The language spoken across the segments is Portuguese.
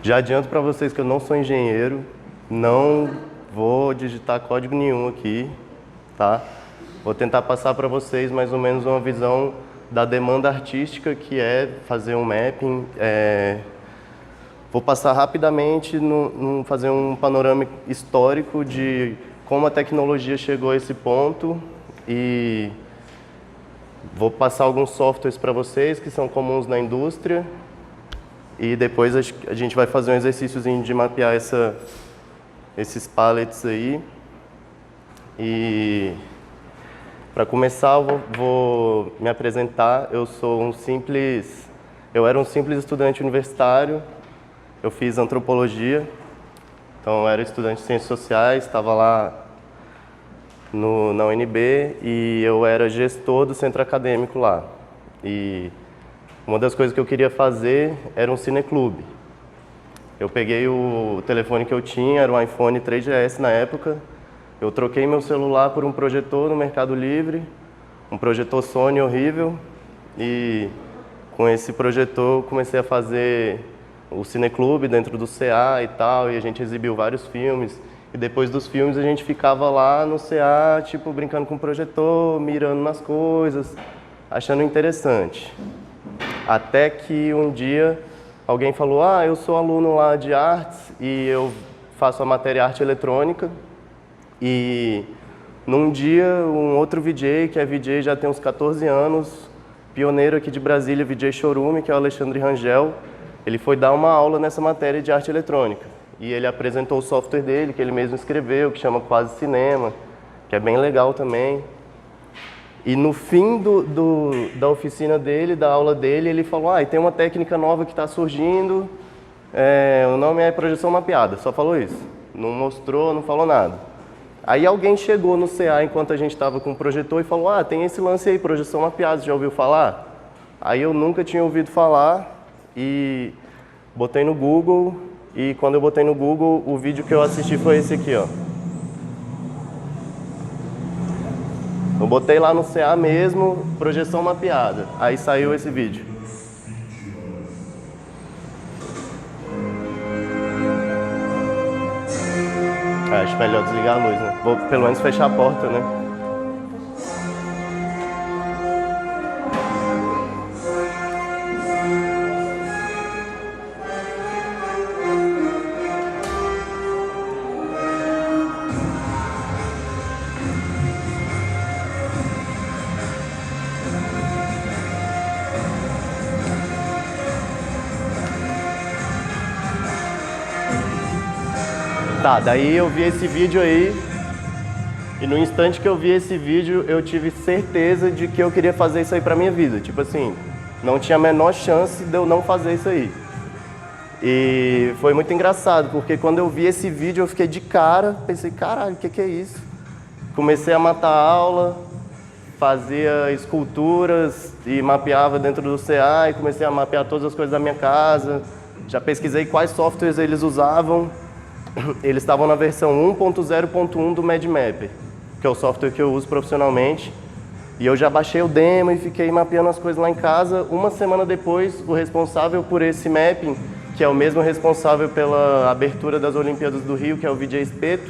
Já adianto para vocês que eu não sou engenheiro, não vou digitar código nenhum aqui, tá? Vou tentar passar para vocês mais ou menos uma visão da demanda artística, que é fazer um mapping. Vou passar rapidamente, fazer um panorama histórico de como a tecnologia chegou a esse ponto e vou passar alguns softwares para vocês que são comuns na indústria e depois a gente vai fazer um exercíciozinho de mapear esses pallets aí. E para começar, eu vou me apresentar. Eu era um simples estudante universitário. Eu fiz antropologia, então eu era estudante de ciências sociais, estava lá na UNB e eu era gestor do centro acadêmico lá. E uma das coisas que eu queria fazer era um cineclube. Eu peguei o telefone que eu tinha, era um iPhone 3GS na época. Eu troquei meu celular por um projetor no Mercado Livre, um projetor Sony horrível, e com esse projetor eu comecei a fazer o cineclube dentro do CA e tal, e a gente exibiu vários filmes. E depois dos filmes a gente ficava lá no CA, tipo, brincando com o projetor, mirando nas coisas, achando interessante. Até que um dia alguém falou, eu sou aluno lá de artes e eu faço a matéria arte eletrônica. E num dia, um outro VJ, que é VJ já tem uns 14 anos, pioneiro aqui de Brasília, VJ Chorume, que é o Alexandre Rangel, ele foi dar uma aula nessa matéria de arte eletrônica. E ele apresentou o software dele, que ele mesmo escreveu, que chama Quase Cinema, que é bem legal também. E no fim da oficina dele, da aula dele, ele falou, e tem uma técnica nova que está surgindo, o nome é projeção mapeada, só falou isso. Não mostrou, não falou nada. Aí alguém chegou no CA enquanto a gente estava com o projetor e falou, tem esse lance aí, projeção mapeada, você já ouviu falar? Aí eu nunca tinha ouvido falar e botei no Google, e quando eu botei no Google, o vídeo que eu assisti foi esse aqui, ó. Eu botei lá no CA mesmo, projeção mapeada, aí saiu esse vídeo. Acho melhor desligar a luz, né? Vou pelo menos fechar a porta, né? Tá, daí eu vi esse vídeo aí e no instante que eu vi esse vídeo eu tive certeza de que eu queria fazer isso aí pra minha vida. Tipo assim, não tinha a menor chance de eu não fazer isso aí. E foi muito engraçado, porque quando eu vi esse vídeo eu fiquei de cara, pensei, caralho, o que é isso? Comecei a matar a aula, fazia esculturas e mapeava dentro do CA e comecei a mapear todas as coisas da minha casa. Já pesquisei quais softwares eles usavam. Eles estavam na versão 1.0.1 do MadMapper, que é o software que eu uso profissionalmente. E eu já baixei o demo e fiquei mapeando as coisas lá em casa. Uma semana depois, o responsável por esse mapping, que é o mesmo responsável pela abertura das Olimpíadas do Rio, que é o VJ Espeto,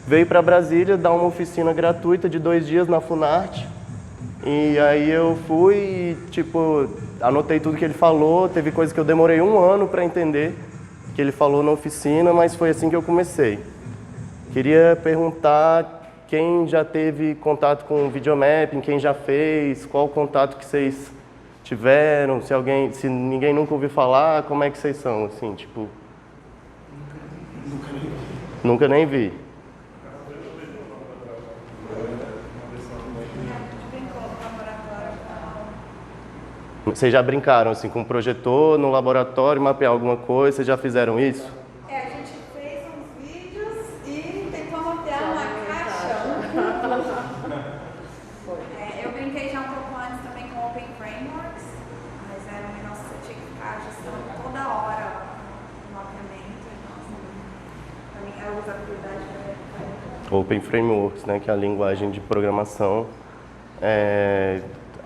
veio para Brasília dar uma oficina gratuita de 2 dias na Funarte. E aí eu fui e, tipo, anotei tudo que ele falou. Teve coisa que eu demorei 1 ano para entender que ele falou na oficina, mas foi assim que eu comecei. Queria perguntar quem já teve contato com videomapping, quem já fez, qual o contato que vocês tiveram, se ninguém nunca ouviu falar, como é que vocês são, assim, tipo... Nunca nem vi. Vocês já brincaram assim com um projetor no laboratório, mapear alguma coisa? Vocês já fizeram isso? A gente fez uns vídeos e tentou mapear uma caixa. Eu brinquei já um pouco antes também com Open Frameworks, mas era um negócio que você tinha que ficar ajustando toda hora o mapeamento. Pra mim, a usabilidade foi... Open Frameworks, né, que é a linguagem de programação.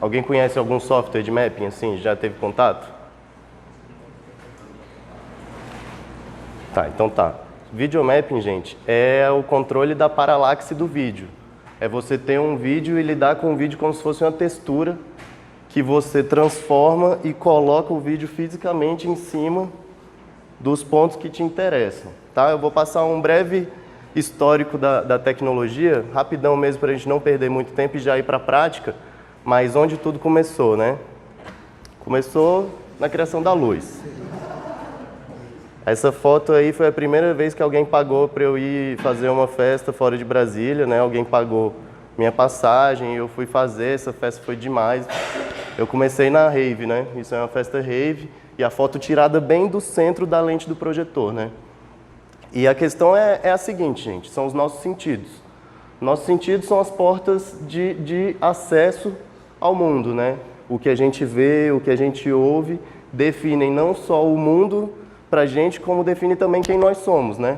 Alguém conhece algum software de mapping, assim? Já teve contato? Tá, então tá. Videomapping, gente, é o controle da paralaxe do vídeo. É você ter um vídeo e lidar com o vídeo como se fosse uma textura que você transforma e coloca o vídeo fisicamente em cima dos pontos que te interessam. Tá? Eu vou passar um breve histórico da tecnologia, rapidão mesmo para a gente não perder muito tempo e já ir para a prática, mas onde tudo começou, né? Começou na criação da luz. Essa foto aí foi a primeira vez que alguém pagou para eu ir fazer uma festa fora de Brasília, né? Alguém pagou minha passagem, eu fui fazer, essa festa foi demais. Eu comecei na rave, né? Isso é uma festa rave, e a foto tirada bem do centro da lente do projetor, né? E a questão é a seguinte, gente, são os nossos sentidos. Nossos sentidos são as portas de acesso ao mundo, né? O que a gente vê, o que a gente ouve, definem não só o mundo pra gente, como define também quem nós somos, né?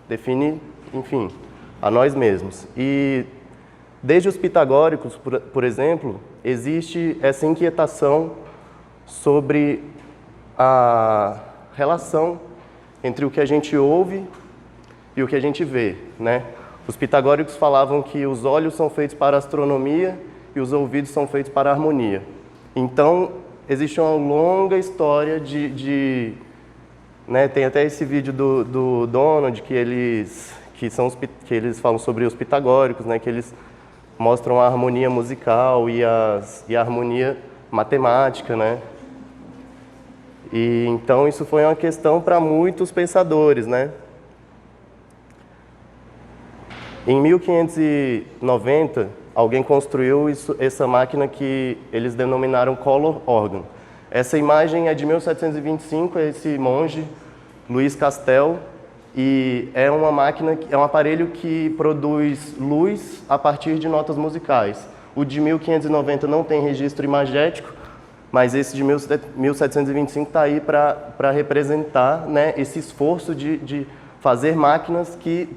Define, enfim, a nós mesmos. E desde os pitagóricos, por exemplo, existe essa inquietação sobre a relação entre o que a gente ouve e o que a gente vê, né? Os pitagóricos falavam que os olhos são feitos para a astronomia e os ouvidos são feitos para a harmonia. Então, existe uma longa história né, tem até esse vídeo do Donald que eles falam sobre os pitagóricos, né, que eles mostram a harmonia musical e a harmonia matemática, né? E então isso foi uma questão para muitos pensadores, né? Em 1590, alguém construiu essa máquina que eles denominaram color organ. Essa imagem é de 1725, é esse monge, Luiz Castel, e é uma máquina, é um aparelho que produz luz a partir de notas musicais. O de 1590 não tem registro imagético, mas esse de 1725 está aí para representar, né, esse esforço de fazer máquinas que,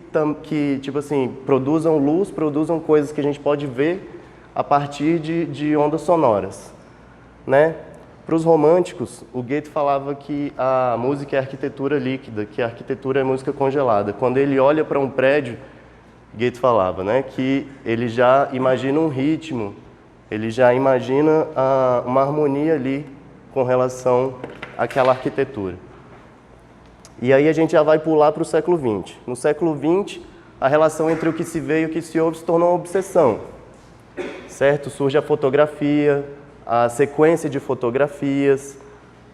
tipo assim, produzam luz, produzam coisas que a gente pode ver a partir de ondas sonoras, né? Para os românticos, o Goethe falava que a música é arquitetura líquida, que a arquitetura é música congelada. Quando ele olha para um prédio, Goethe falava, né, que ele já imagina um ritmo, ele já imagina uma harmonia ali com relação àquela arquitetura. E aí a gente já vai pular para o século XX. No século XX, a relação entre o que se vê e o que se ouve se tornou uma obsessão, certo? Surge a fotografia, a sequência de fotografias,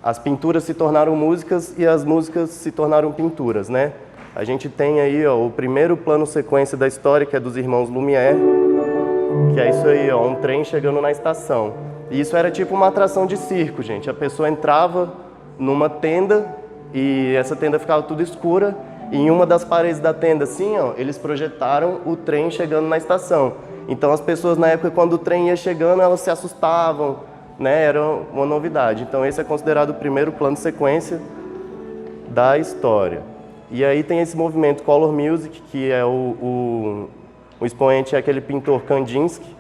as pinturas se tornaram músicas e as músicas se tornaram pinturas, né? A gente tem aí, ó, o primeiro plano sequência da história, que é dos irmãos Lumière, que é isso aí, ó, um trem chegando na estação. E isso era tipo uma atração de circo, gente. A pessoa entrava numa tenda e essa tenda ficava tudo escura, e em uma das paredes da tenda, assim, ó, eles projetaram o trem chegando na estação. Então as pessoas na época, quando o trem ia chegando, elas se assustavam, né? Era uma novidade. Então esse é considerado o primeiro plano de sequência da história. E aí tem esse movimento Color Music, que é o expoente é aquele pintor Kandinsky,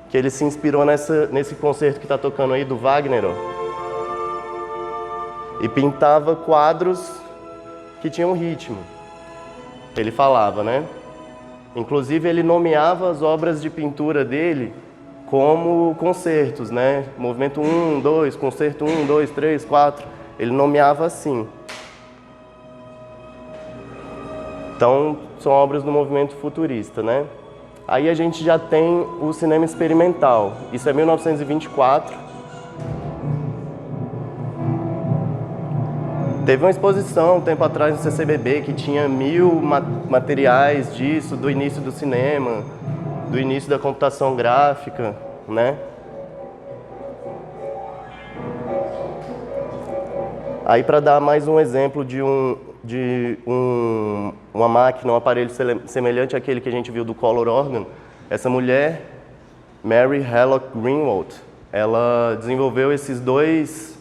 que ele se inspirou nesse concerto que está tocando aí do Wagner, ó, e pintava quadros que tinham ritmo. Ele falava, né? Inclusive, ele nomeava as obras de pintura dele como concertos, né? Movimento 1, 2, concerto 1, 2, 3, 4. Ele nomeava assim. Então, são obras do movimento futurista, né? Aí a gente já tem o cinema experimental. Isso é 1924. Teve uma exposição um tempo atrás no CCBB que tinha 1000 materiais disso, do início do cinema, do início da computação gráfica, né? Aí, para dar mais um exemplo de uma máquina, um aparelho semelhante àquele que a gente viu do Color Organ, essa mulher, Mary Hallock Greenwald, ela desenvolveu esses dois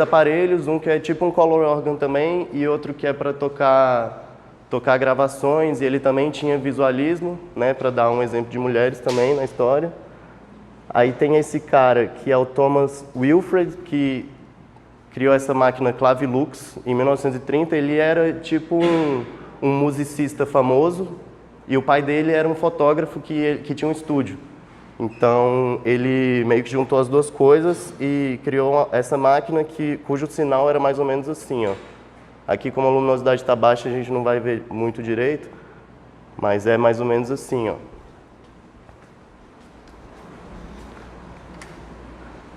aparelhos, um que é tipo um color organ também e outro que é para tocar gravações, e ele também tinha visualismo, né, para dar um exemplo de mulheres também na história. Aí tem esse cara que é o Thomas Wilfred, que criou essa máquina Clavilux em 1930. Ele era tipo um musicista famoso e o pai dele era um fotógrafo que tinha um estúdio. Então ele meio que juntou as duas coisas e criou essa máquina cujo sinal era mais ou menos assim, ó. Aqui, como a luminosidade está baixa, a gente não vai ver muito direito, mas é mais ou menos assim, ó.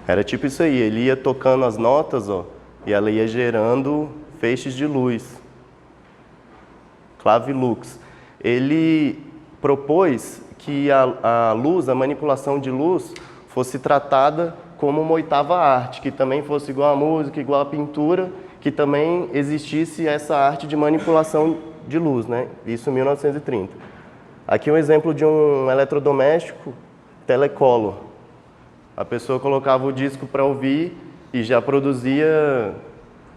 Era tipo isso aí, ele ia tocando as notas, ó, e ela ia gerando feixes de luz. Clavilux. Ele propôs que a luz, a manipulação de luz, fosse tratada como uma oitava arte, que também fosse igual à música, igual à pintura, que também existisse essa arte de manipulação de luz, né? Isso em 1930. Aqui um exemplo de um eletrodoméstico Telecolor. A pessoa colocava o disco para ouvir e já produzia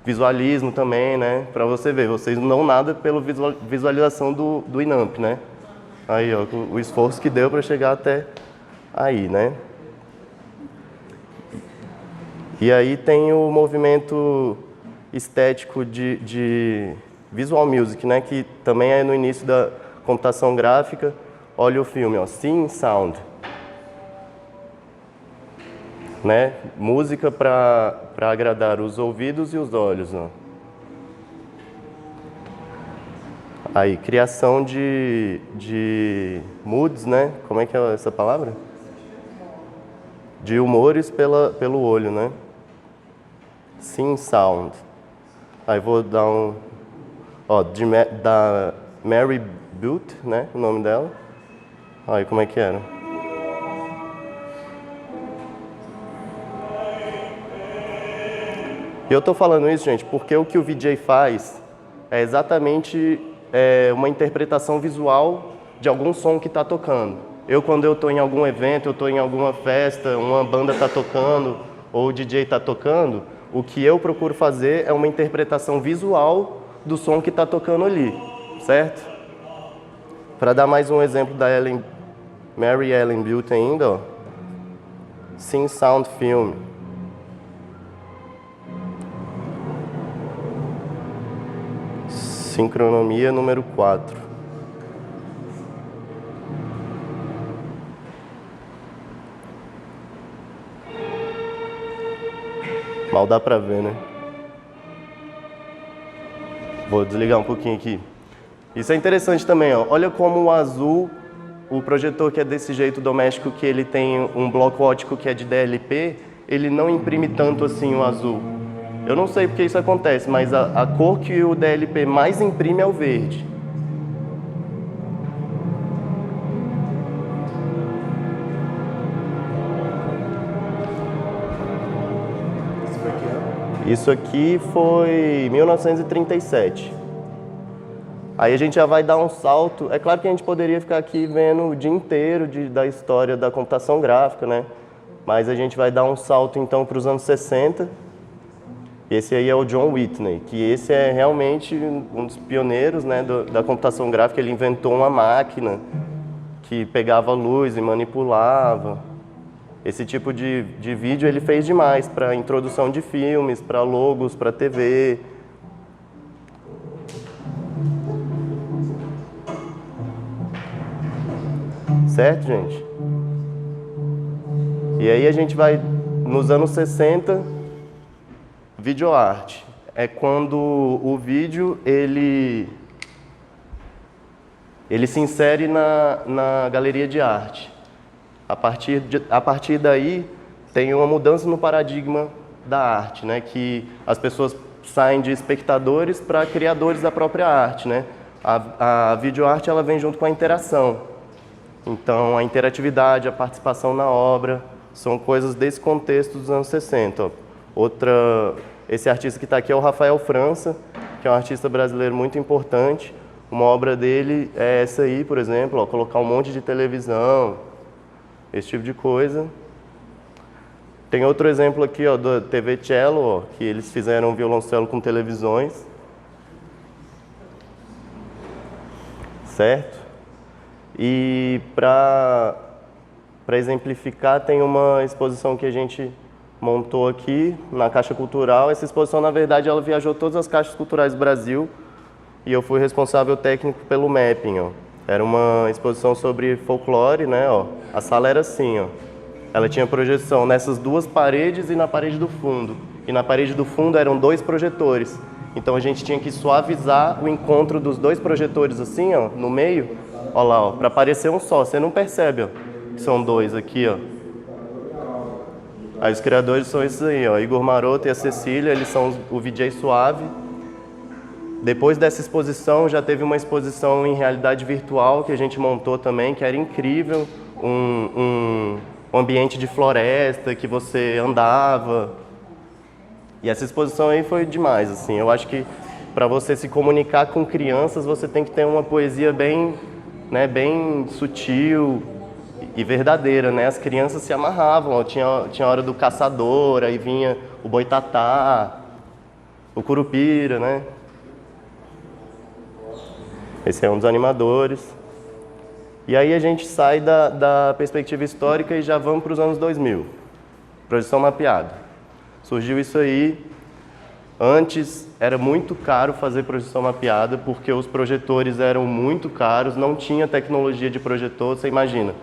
visualismo também, né? Para você ver, vocês não dão nada pela visualização do Inamp, né? Aí, ó, o esforço que deu para chegar até aí, né? E aí tem o movimento estético de visual music, né? Que também é no início da computação gráfica. Olha o filme, ó, Sim Sound. Né? Música para agradar os ouvidos e os olhos, ó. Aí, criação de moods, né? Como é que é essa palavra? De humores pelo olho, né? Sim Sound. Aí vou dar um... Ó, da Mary Butte, né? O nome dela. Aí, como é que era? E eu tô falando isso, gente, porque o que o VJ faz é exatamente uma interpretação visual de algum som que está tocando. Quando eu estou em algum evento, eu estou em alguma festa, uma banda está tocando, ou o DJ está tocando, o que eu procuro fazer é uma interpretação visual do som que está tocando ali, certo? Para dar mais um exemplo da Mary Ellen Butte ainda, ó. Sim Sound Film. Sincronomia número 4. Mal dá pra ver, né? Vou desligar um pouquinho aqui. Isso é interessante também, ó. Olha como o azul, o projetor que é desse jeito doméstico, que ele tem um bloco óptico que é de DLP, ele não imprime tanto assim o azul. Eu não sei porque isso acontece, mas a cor que o DLP mais imprime é o verde. Isso aqui foi 1937. Aí a gente já vai dar um salto. É claro que a gente poderia ficar aqui vendo o dia inteiro da história da computação gráfica, né? Mas a gente vai dar um salto então para os anos 60. Esse aí é o John Whitney, que esse é realmente um dos pioneiros, né, da computação gráfica. Ele inventou uma máquina que pegava luz e manipulava. Esse tipo de vídeo ele fez demais para introdução de filmes, para logos, para TV. Certo, gente? E aí a gente vai, nos anos 60, videoarte. É quando o vídeo ele se insere na galeria de arte. A partir daí, tem uma mudança no paradigma da arte, né? Que as pessoas saem de espectadores para criadores da própria arte, né? A videoarte ela vem junto com a interação. Então, a interatividade, a participação na obra, são coisas desse contexto dos anos 60. Esse artista que está aqui é o Rafael França, que é um artista brasileiro muito importante. Uma obra dele é essa aí, por exemplo, ó, colocar um monte de televisão, esse tipo de coisa. Tem outro exemplo aqui, ó, da TV Cello, ó, que eles fizeram um violoncelo com televisões. Certo? E para exemplificar, tem uma exposição que a gente montou aqui na Caixa Cultural. Essa exposição, na verdade, ela viajou todas as caixas culturais do Brasil e eu fui responsável técnico pelo mapping, ó. Era uma exposição sobre folclore, né, ó. A sala era assim, ó. Ela tinha projeção nessas duas paredes e na parede do fundo. E na parede do fundo eram 2 projetores. Então a gente tinha que suavizar o encontro dos 2 projetores assim, ó, no meio. Ó lá, ó, para parecer um só. Você não percebe, ó, que são 2 aqui, ó. Aí os criadores são esses aí, ó, Igor Maroto e a Cecília, eles são o VJ Suave. Depois dessa exposição, já teve uma exposição em realidade virtual que a gente montou também, que era incrível, um ambiente de floresta que você andava. E essa exposição aí foi demais, assim. Eu acho que para você se comunicar com crianças, você tem que ter uma poesia bem, né, bem sutil e verdadeira, né? As crianças se amarravam, tinha a hora do caçador, aí vinha o boitatá, o curupira, né? Esse é um dos animadores. E aí a gente sai da perspectiva histórica e já vamos para os anos 2000. Projeção mapeada. Surgiu isso aí. Antes era muito caro fazer projeção mapeada porque os projetores eram muito caros, não tinha tecnologia de projetor, você imagina.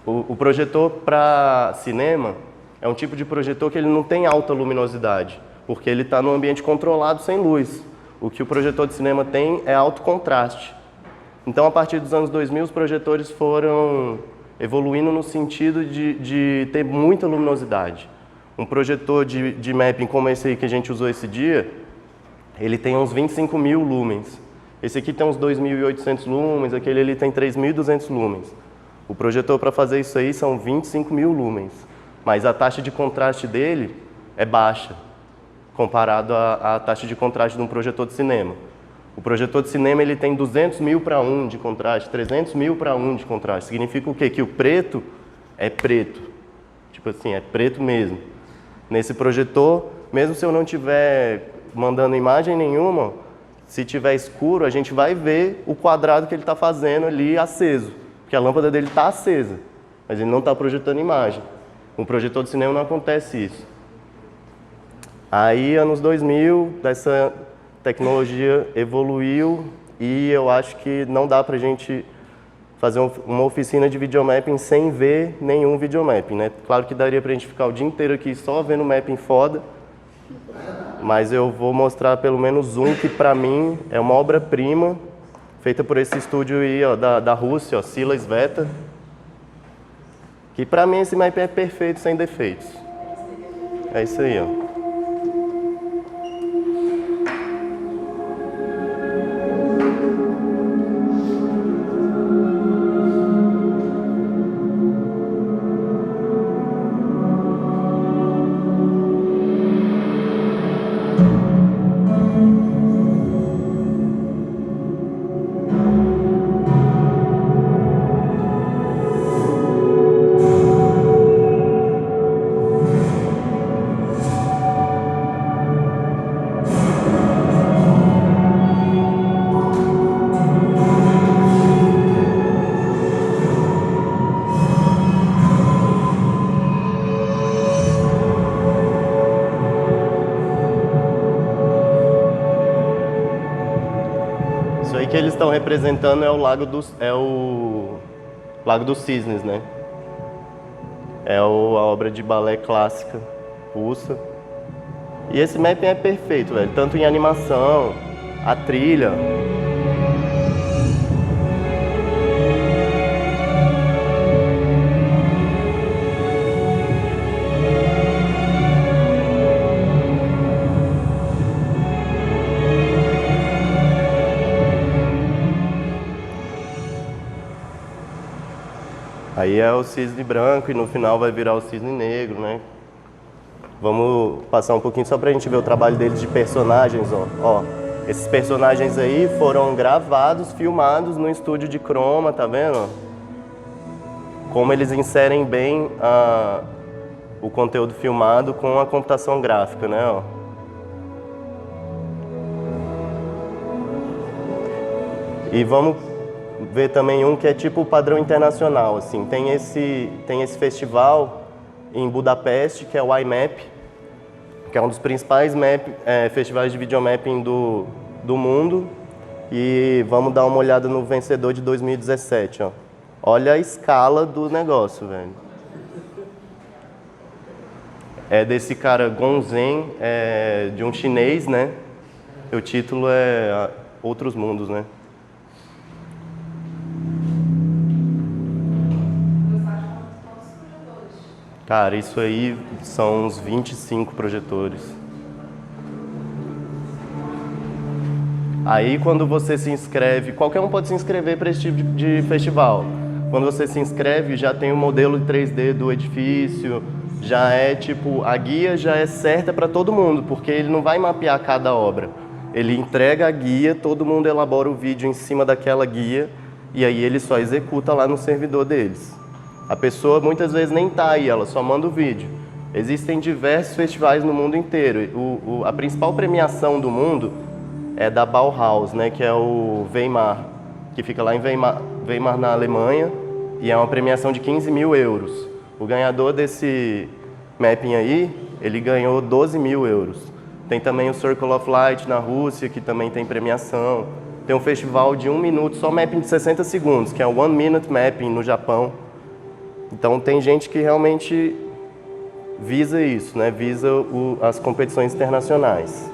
O projetor para cinema é um tipo de projetor que ele não tem alta luminosidade, porque ele está num ambiente controlado sem luz. O que o projetor de cinema tem é alto contraste. Então, a partir dos anos 2000, os projetores foram evoluindo no sentido de ter muita luminosidade. Um projetor de mapping como esse aí que a gente usou esse dia, ele tem uns 25.000 lumens. Esse aqui tem uns 2.800 lumens, aquele ali tem 3.200 lumens. O projetor para fazer isso aí são 25.000 lumens, mas a taxa de contraste dele é baixa, comparado à taxa de contraste de um projetor de cinema. O projetor de cinema ele tem 200.000 para 1 de contraste, 300.000 para 1 de contraste. Significa o quê? Que o preto é preto. Tipo assim, é preto mesmo. Nesse projetor, mesmo se eu não estiver mandando imagem nenhuma, se tiver escuro, a gente vai ver o quadrado que ele está fazendo ali aceso. Porque a lâmpada dele está acesa, mas ele não está projetando imagem. Com o projetor de cinema não acontece isso. Aí, anos 2000, essa tecnologia evoluiu e eu acho que não dá para a gente fazer uma oficina de videomapping sem ver nenhum videomapping, né? Claro que daria para a gente ficar o dia inteiro aqui só vendo mapping foda, mas eu vou mostrar pelo menos um que para mim é uma obra-prima, feita por esse estúdio aí, ó, da Rússia, ó, Sila Sveta, que para mim esse mapping é perfeito, sem defeitos. É isso aí, ó. Isso aí que eles estão representando é o Lago dos Cisnes, né? É a obra de balé clássica russa. E esse mapping é perfeito, velho. Tanto em animação, a trilha. Aí é o cisne branco e no final vai virar o cisne negro, né? Vamos passar um pouquinho só pra gente ver o trabalho deles de personagens, ó. Esses personagens aí foram gravados, filmados no estúdio de croma, tá vendo? Como eles inserem bem o conteúdo filmado com a computação gráfica, né? Ó. E vamos ver também um que é tipo o padrão internacional, assim. Tem esse festival em Budapeste, que é o IMAP, que é um dos principais festivais de videomapping do mundo. E vamos dar uma olhada no vencedor de 2017, ó. Olha a escala do negócio, velho. É desse cara Gonzen, de um chinês, né? O título é Outros Mundos, né? Cara, isso aí são uns 25 projetores. Aí quando você se inscreve, qualquer um pode se inscrever para esse tipo de festival. Quando você se inscreve, já tem o modelo 3D do edifício, já é tipo, a guia já é certa para todo mundo, porque ele não vai mapear cada obra. Ele entrega a guia, todo mundo elabora o vídeo em cima daquela guia e aí ele só executa lá no servidor deles. A pessoa muitas vezes nem tá aí, ela só manda o vídeo. Existem diversos festivais no mundo inteiro. A principal premiação do mundo é da Bauhaus, né, que é o Weimar, que fica lá em Weimar na Alemanha, e é uma premiação de 15 mil euros. O ganhador desse mapping aí, ele ganhou 12 mil euros. Tem também o Circle of Light na Rússia, que também tem premiação. Tem um festival de 1 minuto, só mapping de 60 segundos, que é o One Minute Mapping no Japão. Então tem gente que realmente visa isso, né? Visa as competições internacionais.